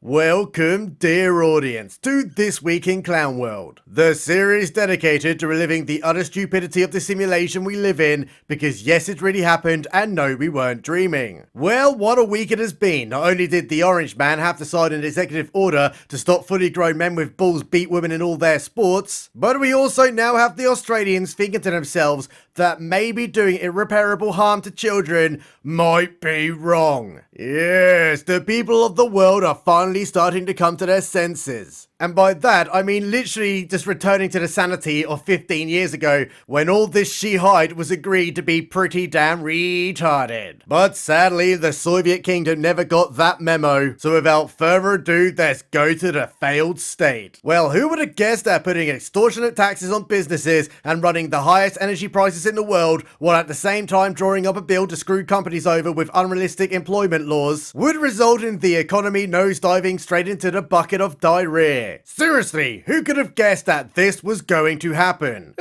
Welcome, dear audience, to This Week in Clown World, the series dedicated to reliving the utter stupidity of the simulation we live in, because yes, it really happened, and no, we weren't dreaming. Well, what a week it has been. Not only did the Orange Man have to sign an executive order to stop fully grown men with balls beat women in all their sports, but we also now have the Australians thinking to themselves that maybe doing irreparable harm to children might be wrong. Yes, the people of the world are finally starting to come to their senses. And by that, I mean literally just returning to the sanity of 15 years ago when all this shihide was agreed to be pretty damn retarded. But sadly, the Soviet Kingdom never got that memo, so without further ado, let's go to the failed state. Well, who would have guessed that putting extortionate taxes on businesses and running the highest energy prices in the world, while at the same time drawing up a bill to screw companies over with unrealistic employment laws, would result in the economy nosediving straight into the bucket of diarrhea? Seriously, who could have guessed that this was going to happen?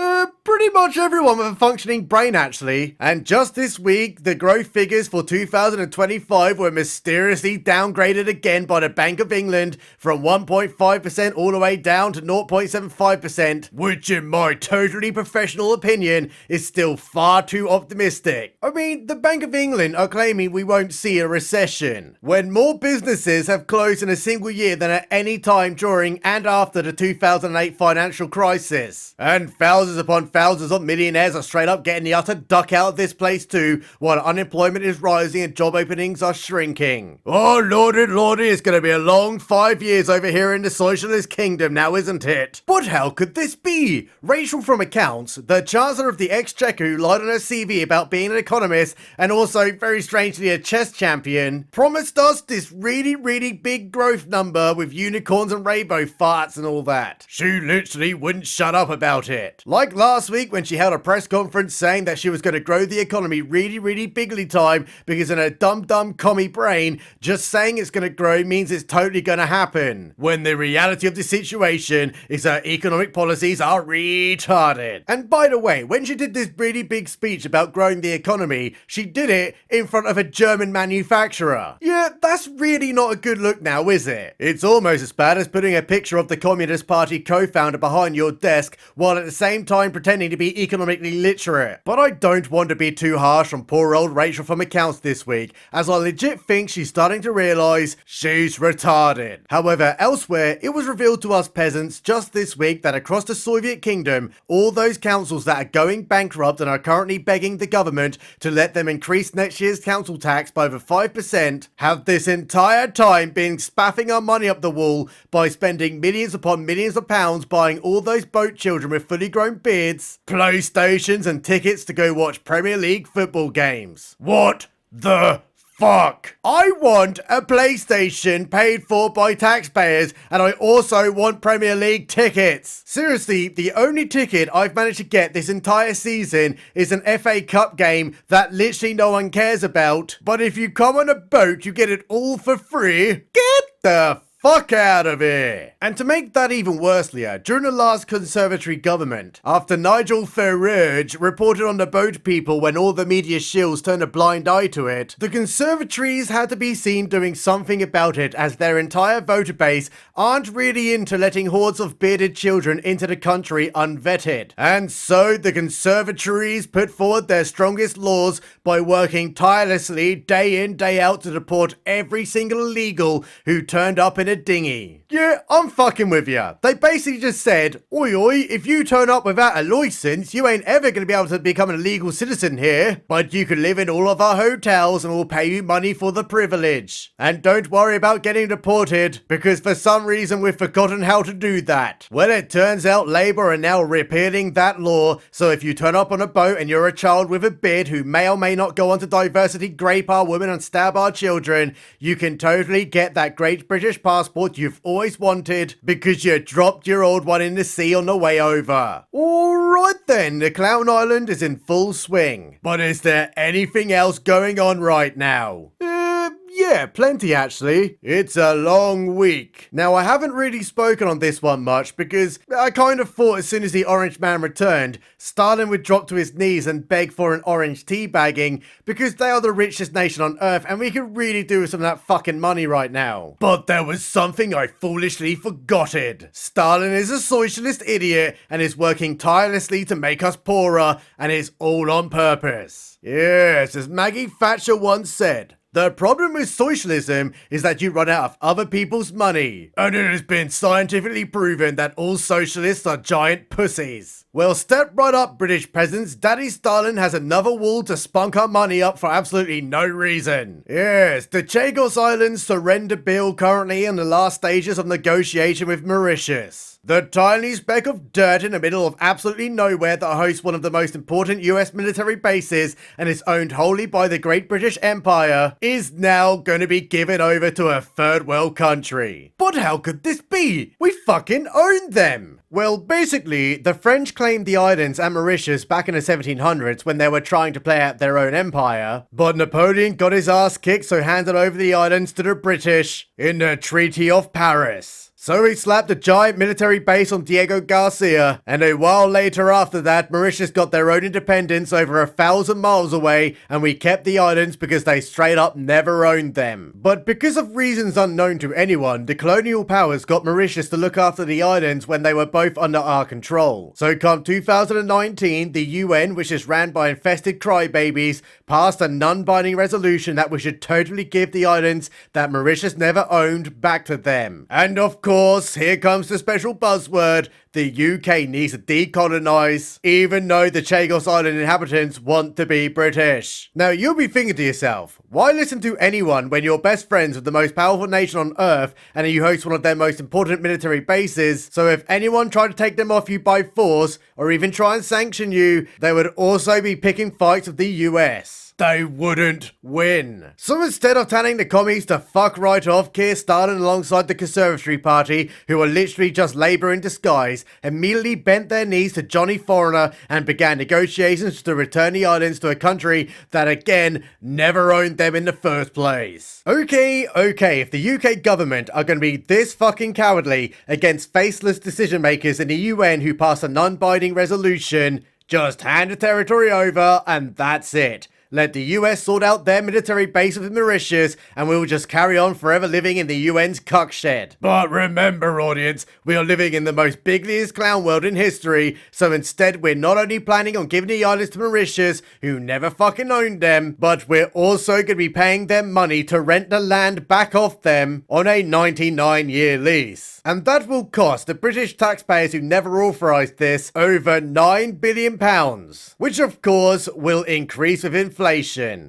Pretty much everyone with a functioning brain, actually. And just this week, the growth figures for 2025 were mysteriously downgraded again by the Bank of England from 1.5% all the way down to 0.75%, which in my totally professional opinion is still far too optimistic. I mean, the Bank of England are claiming we won't see a recession, when more businesses have closed in a single year than at any time during and after the 2008 financial crisis. And thousands upon thousands of millionaires are straight up getting the utter duck out of this place too, while unemployment is rising and job openings are shrinking. Oh lordy, it's gonna be a long 5 years over here in the Socialist Kingdom now, isn't it? But how could this be? Rachel from Accounts, the Chancellor of the Exchequer who lied on her CV about being an economist and also, very strangely, a chess champion, promised us this really big growth number with unicorns and rainbow farts and all that. She literally wouldn't shut up about it. Like last week when she held a press conference saying that she was going to grow the economy really bigly time because in her dumb commie brain, just saying it's going to grow means it's totally going to happen. When the reality of the situation is her economic policies are retarded. And by the way, when she did this really big speech about growing the economy, she did it in front of a German manufacturer. Yeah, that's really not a good look now, is it? It's almost as bad as putting a picture of the Communist Party co-founder behind your desk while at the same time pretending to be economically literate. But I don't want to be too harsh on poor old Rachel from Accounts this week, as I legit think she's starting to realise she's retarded. However, elsewhere, it was revealed to us peasants just this week that across the Soviet Kingdom, all those councils that are going bankrupt and are currently begging the government to let them increase next year's council tax by over 5% have this entire time been spaffing our money up the wall by spending millions upon millions of pounds buying all those boat children with fully grown beards, PlayStations and tickets to go watch Premier League football games. What the fuck? I want a PlayStation paid for by taxpayers, and I also want Premier League tickets. Seriously, the only ticket I've managed to get this entire season is an FA Cup game that literally no one cares about. But if you come on a boat, you get it all for free. Get the fuck out of here! And to make that even worse, Leah, during the last Conservative government, after Nigel Farage reported on the boat people when all the media shills turned a blind eye to it, the Conservatories had to be seen doing something about it, as their entire voter base aren't really into letting hordes of bearded children into the country unvetted. And so the Conservatories put forward their strongest laws by working tirelessly day in, day out to deport every single illegal who turned up in a dinghy. Yeah, I'm fucking with ya. They basically just said, oi, if you turn up without a license, you ain't ever gonna be able to become a legal citizen here, but you can live in all of our hotels and we'll pay you money for the privilege. And don't worry about getting deported, because for some reason we've forgotten how to do that. Well, it turns out Labour are now repealing that law, so if you turn up on a boat and you're a child with a beard who may or may not go on to diversity grape our women and stab our children, you can totally get that great British passport you've always wanted because you dropped your old one in the sea on the way over. Alright then, the Clown Island is in full swing. But is there anything else going on right now? Yeah, Yeah, plenty actually. It's a long week. Now, I haven't really spoken on this one much because I kind of thought as soon as the Orange Man returned, Stalin would drop to his knees and beg for an orange teabagging because they are the richest nation on earth and we could really do with some of that fucking money right now. But there was something I foolishly forgotted. Stalin is a socialist idiot and is working tirelessly to make us poorer, and it's all on purpose. Yes, as Maggie Thatcher once said, the problem with socialism is that you run out of other people's money. And it has been scientifically proven that all socialists are giant pussies. Well, step right up, British peasants. Daddy Stalin has another wall to spunk our money up for absolutely no reason. Yes, the Chagos Islands surrender bill currently in the last stages of negotiation with Mauritius. The tiny speck of dirt in the middle of absolutely nowhere that hosts one of the most important US military bases and is owned wholly by the Great British Empire is now going to be given over to a third world country. But how could this be? We fucking own them! Well, basically, the French claimed the islands and Mauritius back in the 1700s when they were trying to play out their own empire, but Napoleon got his ass kicked, so handed over the islands to the British in the Treaty of Paris. So he slapped a giant military base on Diego Garcia, and a while later after that, Mauritius got their own independence over 1,000 miles away, and we kept the islands because they straight up never owned them. But because of reasons unknown to anyone, the colonial powers got Mauritius to look after the islands when they were both under our control. So come 2019, the UN, which is ran by infested crybabies, passed a non-binding resolution that we should totally give the islands that Mauritius never owned back to them. And of course, here comes the special buzzword. The UK needs to decolonise, even though the Chagos Island inhabitants want to be British. Now, you'll be thinking to yourself, why listen to anyone when you're best friends with the most powerful nation on earth and you host one of their most important military bases? So if anyone tried to take them off you by force, or even try and sanction you, they would also be picking fights with the US. They wouldn't win. So instead of telling the commies to fuck right off, Keir Stalin alongside the Conservatory Party, who are literally just Labour in disguise, immediately bent their knees to Johnny Foreigner and began negotiations to return the islands to a country that again never owned them in the first place. Okay, if the UK government are going to be this fucking cowardly against faceless decision makers in the UN who pass a non-binding resolution, just hand the territory over and that's it. Let the US sort out their military base with Mauritius, and we will just carry on forever living in the UN's cuck shed. But remember, audience, we are living in the most bigliest clown world in history, so instead we're not only planning on giving the islands to Mauritius, who never fucking owned them, but we're also going to be paying them money to rent the land back off them on a 99-year lease. And that will cost the British taxpayers who never authorised this over £9 billion, which of course will increase with inflation.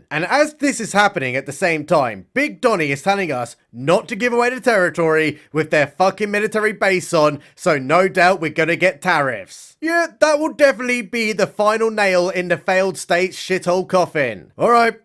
And as this is happening at the same time, Big Donny is telling us not to give away the territory with their fucking military base on, so no doubt we're gonna get tariffs. Yeah, that will definitely be the final nail in the failed state's shithole coffin. Alright,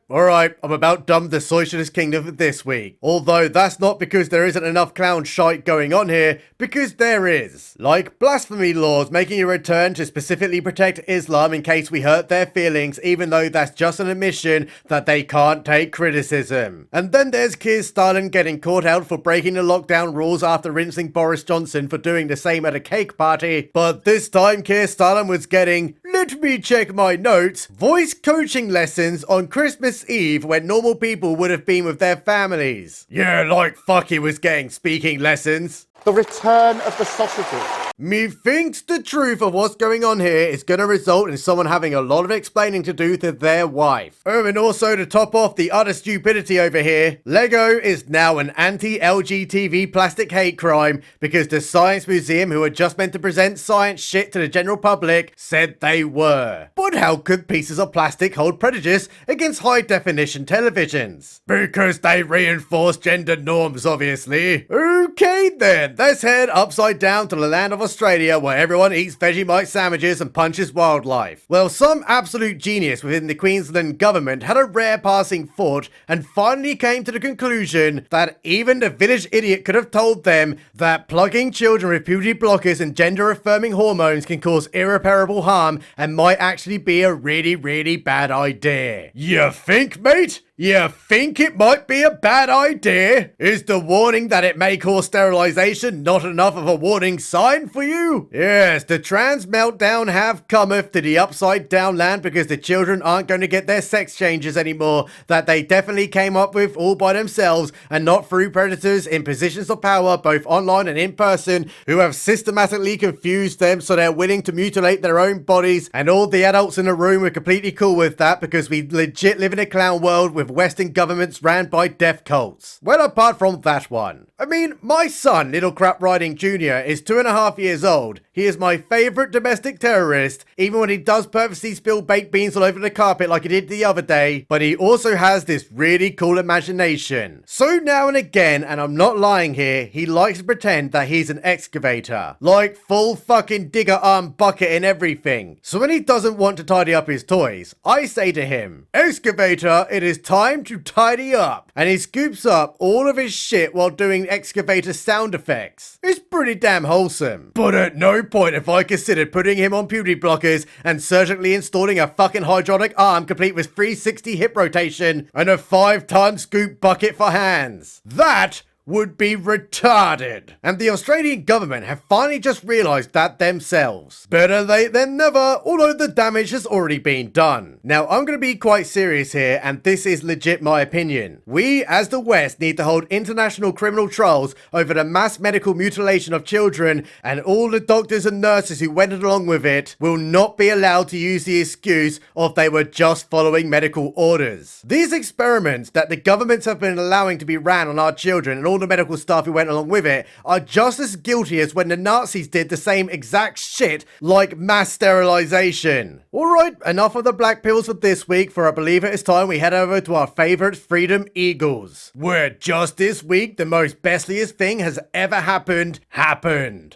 I'm about done with the Socialist Kingdom for this week. Although that's not because there isn't enough clown shite going on here, because there is. Like blasphemy laws making a return to specifically protect Islam in case we hurt their feelings, even though that's just an admission that they can't take criticism. And then there's Keir Stalin getting caught out for breaking the lockdown rules after rinsing Boris Johnson for doing the same at a cake party. But this time Keir Stalin was getting, let me check my notes, voice coaching lessons on Christmas Eve when normal people would have been with their families. Yeah, like fuck he was getting speaking lessons. The return of the sausages. Methinks the truth of what's going on here is going to result in someone having a lot of explaining to do to their wife. Oh, and also to top off the utter stupidity over here, Lego is now an anti-LGBT plastic hate crime because the Science Museum, who are just meant to present science shit to the general public, said they were. But how could pieces of plastic hold prejudice against high-definition televisions? Because they reinforce gender norms, obviously. Okay then, let's head upside down to the land of Australia where everyone eats Vegemite sandwiches and punches wildlife. Well, some absolute genius within the Queensland government had a rare passing thought and finally came to the conclusion that even the village idiot could have told them that plugging children with puberty blockers and gender-affirming hormones can cause irreparable harm and might actually be a really, really bad idea. You think, mate? You think it might be a bad idea? Is the warning that it may cause sterilization not enough of a warning sign for you? Yes, the trans meltdown have cometh to the upside down land because the children aren't going to get their sex changes anymore that they definitely came up with all by themselves and not through predators in positions of power both online and in person who have systematically confused them so they're willing to mutilate their own bodies, and all the adults in the room were completely cool with that because we legit live in a clown world with Western governments ran by death cults. Well, apart from that one. I mean, my son, Little Crap Riding Jr., is 2.5 years old. He is my favorite domestic terrorist, even when he does purposely spill baked beans all over the carpet like he did the other day, but he also has this really cool imagination. So now and again, and I'm not lying here, he likes to pretend that he's an excavator. Like full fucking digger arm bucket and everything. So when he doesn't want to tidy up his toys, I say to him, "Excavator, it is time to tidy up." And he scoops up all of his shit while doing excavator sound effects. It's pretty damn wholesome. But at no point have I considered putting him on puberty blockers and surgically installing a fucking hydraulic arm complete with 360 hip rotation and a 5-ton scoop bucket for hands. That would be retarded. And the Australian government have finally just realised that themselves. Better late than never, although the damage has already been done. Now, I'm going to be quite serious here, and this is legit my opinion. We, as the West, need to hold international criminal trials over the mass medical mutilation of children, and all the doctors and nurses who went along with it will not be allowed to use the excuse of they were just following medical orders. These experiments that the governments have been allowing to be ran on our children and all the medical staff who went along with it are just as guilty as when the Nazis did the same exact shit, like mass sterilization. Alright, enough of the black pills for this week, for I believe it is time we head over to our favorite Freedom Eagles. Where just this week, the most bestliest thing has ever happened.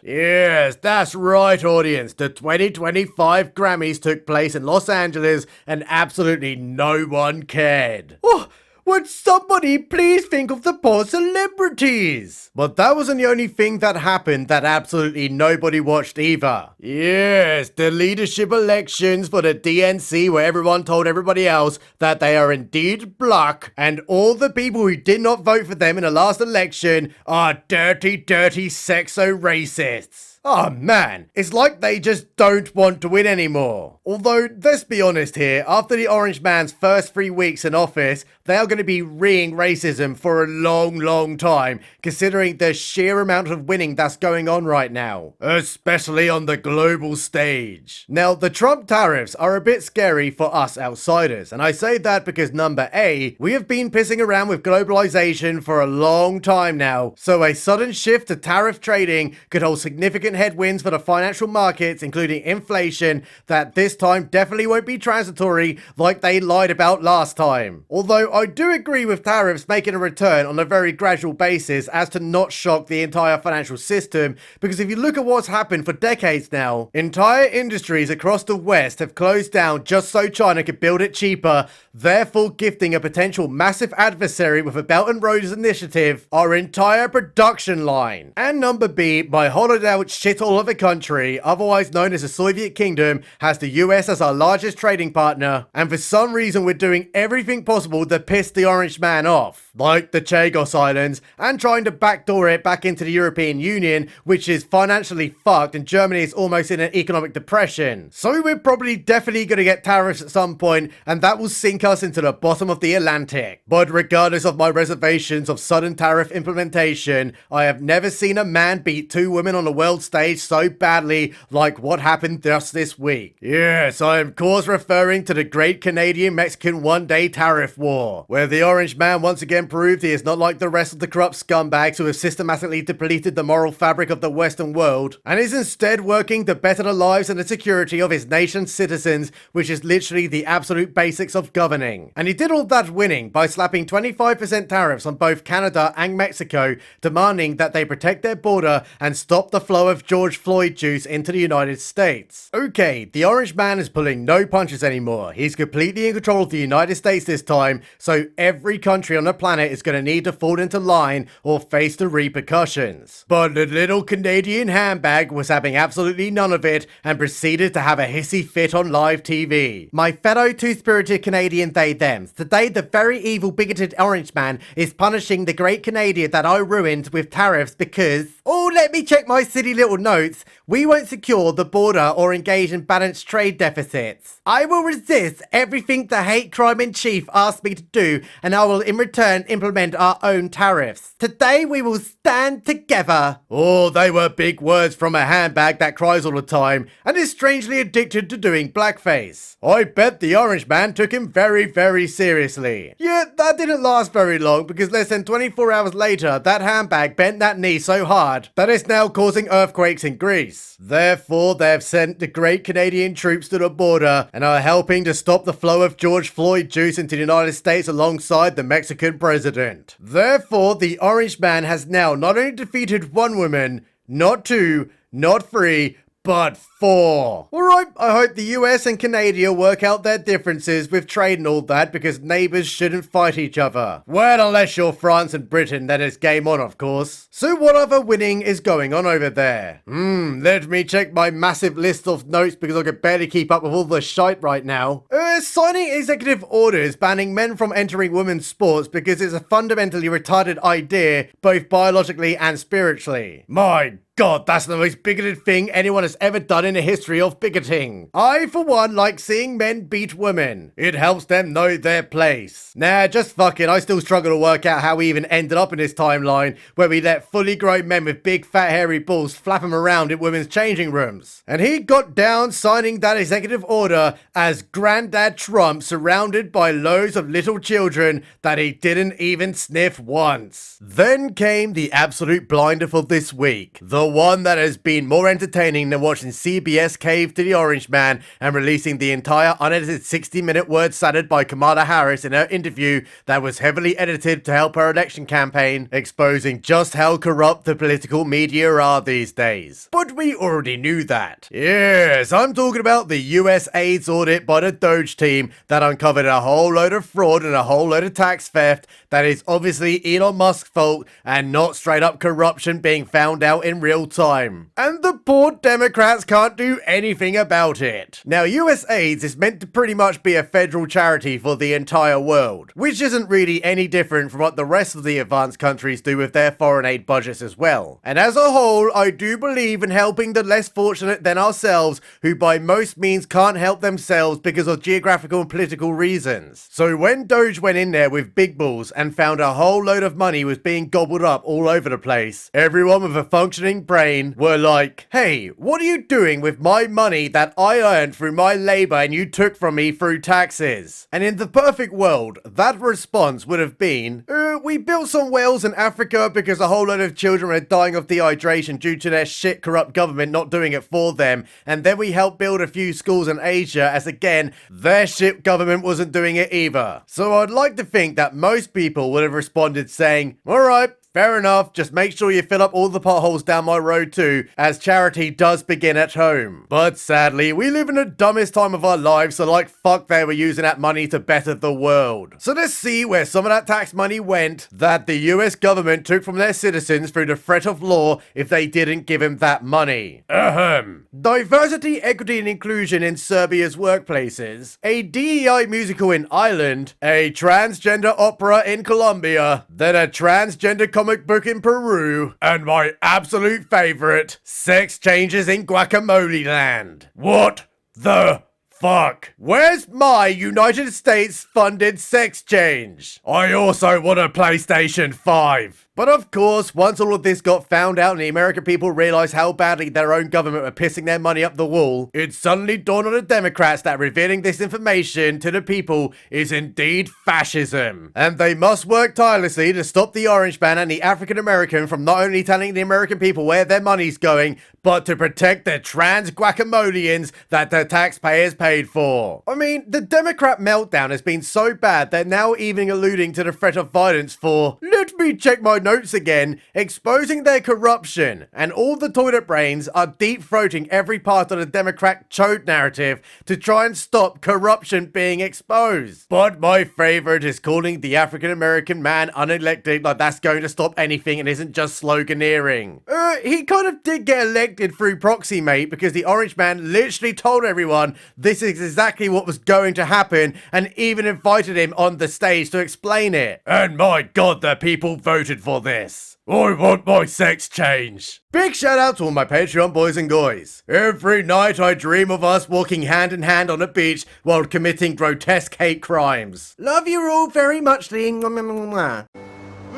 Yes, that's right, audience. The 2025 Grammys took place in Los Angeles and absolutely no one cared. Oh, would somebody please think of the poor celebrities? But that wasn't the only thing that happened that absolutely nobody watched either. Yes, the leadership elections for the DNC where everyone told everybody else that they are indeed black, and all the people who did not vote for them in the last election are dirty, dirty sexo-racists. Oh man, it's like they just don't want to win anymore. Although, let's be honest here, after the Orange Man's first 3 weeks in office, they are going to be reeing racism for a long, long time, considering the sheer amount of winning that's going on right now. Especially on the global stage. Now, the Trump tariffs are a bit scary for us outsiders, and I say that because number A, we have been pissing around with globalization for a long time now, so a sudden shift to tariff trading could hold significant headwinds for the financial markets, including inflation, that this time definitely won't be transitory like they lied about last time. Although I do agree with tariffs making a return on a very gradual basis as to not shock the entire financial system, because if you look at what's happened for decades now, entire industries across the West have closed down just so China could build it cheaper, therefore gifting a potential massive adversary with a Belt and Road initiative our entire production line. And number B, my hollowed out shithole of a country, otherwise known as the Soviet Kingdom, has the US as our largest trading partner, and for some reason we're doing everything possible to piss the Orange Man off, like the Chagos Islands, and trying to backdoor it back into the European Union, which is financially fucked, and Germany is almost in an economic depression. So we're probably definitely going to get tariffs at some point, and that will sink us into the bottom of the Atlantic. But regardless of my reservations of sudden tariff implementation, I have never seen a man beat 2 women on the world stage so badly like what happened just this week. Yes, I am of course referring to the great Canadian-Mexican one-day tariff war, where the Orange Man once again proved he is not like the rest of the corrupt scumbags who have systematically depleted the moral fabric of the Western world, and is instead working to better the lives and the security of his nation's citizens, which is literally the absolute basics of governing. And he did all that winning by slapping 25% tariffs on both Canada and Mexico, demanding that they protect their border and stop the flow of George Floyd juice into the United States. Okay, the Orange Man is pulling no punches anymore. He's completely in control of the United States this time, So every country on the planet is going to need to fall into line or face the repercussions. But the little Canadian handbag was having absolutely none of it and proceeded to have a hissy fit on live TV. My fellow two-spirited Canadian they-thems, today the very evil bigoted orange man is punishing the great Canadian that I ruined with tariffs because, oh, let me check my silly little notes, we won't secure the border or engage in balanced trade deficits. I will resist everything the hate crime in chief asked me to do, and I will in return implement our own tariffs. Today we will stand together. Oh, they were big words from a handbag that cries all the time and is strangely addicted to doing blackface. I bet the orange man took him very, very seriously. Yeah, that didn't last very long because less than 24 hours later, that handbag bent that knee so hard that it's now causing earthquakes in Greece. Therefore, they have sent the great Canadian troops to the border and are helping to stop the flow of George Floyd juice into the United States alongside the Mexican president. Therefore, the orange man has now not only defeated one woman, not two, not three, but 4. Alright, I hope the US and Canada work out their differences with trade and all that because neighbours shouldn't fight each other. Well, unless you're France and Britain, then it's game on, of course. So what other winning is going on over there? Let me check my massive list of notes because I can barely keep up with all the shite right now. Signing executive orders banning men from entering women's sports because it's a fundamentally retarded idea, both biologically and spiritually. My God, that's the most bigoted thing anyone has ever done in the history of bigoting. I, for one, like seeing men beat women. It helps them know their place. Nah, just fuck it. I still struggle to work out how we even ended up in this timeline where we let fully grown men with big fat hairy balls flap them around in women's changing rooms. And he got down signing that executive order as Grandad Trump surrounded by loads of little children that he didn't even sniff once. Then came the absolute blinder for this week. The one that has been more entertaining than watching CBS cave to the orange man and releasing the entire unedited 60-minute word salad by Kamala Harris in her interview that was heavily edited to help her election campaign, exposing just how corrupt the political media are these days. But we already knew that. Yes, I'm talking about the USAID's audit by the DOGE team that uncovered a whole load of fraud and a whole load of tax theft that is obviously Elon Musk's fault and not straight up corruption being found out in real time. And the poor Democrats can't do anything about it. Now, USAID is meant to pretty much be a federal charity for the entire world, which isn't really any different from what the rest of the advanced countries do with their foreign aid budgets as well. And as a whole, I do believe in helping the less fortunate than ourselves, who by most means can't help themselves because of geographical and political reasons. So when DOGE went in there with big balls and found a whole load of money was being gobbled up all over the place, everyone with a functioning brain were like, hey, what are you doing with my money that I earned through my labor and you took from me through taxes? And in the perfect world, that response would have been, we built some wells in Africa because a whole lot of children are dying of dehydration due to their shit corrupt government not doing it for them, and then we helped build a few schools in Asia as again, their shit government wasn't doing it either. So I'd like to think that most people would have responded saying, alright, fair enough, just make sure you fill up all the potholes down my road too, as charity does begin at home. But sadly, we live in the dumbest time of our lives, so like fuck they were using that money to better the world. So let's see where some of that tax money went that the US government took from their citizens through the threat of law if they didn't give him that money. Diversity, equity and inclusion in Serbia's workplaces, a DEI musical in Ireland, a transgender opera in Colombia, then a transgender comic book in Peru, and my absolute favorite, sex changes in Guacamole Land. What the fuck? Where's my United States funded sex change? I also want a PlayStation 5. But of course, once all of this got found out and the American people realized how badly their own government were pissing their money up the wall, it suddenly dawned on the Democrats that revealing this information to the people is indeed fascism. And they must work tirelessly to stop the orange man and the African American from not only telling the American people where their money's going, but to protect the trans guacamoleans that the taxpayers paid for. I mean, the Democrat meltdown has been so bad they're now even alluding to the threat of violence for, let me check my notes again, exposing their corruption, and all the toilet brains are deep-throating every part of the Democrat chode narrative to try and stop corruption being exposed. But my favorite is calling the African-American man unelected like that's going to stop anything and isn't just sloganeering. He kind of did get elected through proxy, mate, because the orange man literally told everyone this is exactly what was going to happen and even invited him on the stage to explain it. And my god, the people voted for this. I want my sex change. Big shout out to all my Patreon boys and guys. Every night I dream of us walking hand in hand on a beach while committing grotesque hate crimes. Love you all very much, Lee.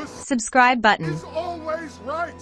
Subscribe button. Is always right.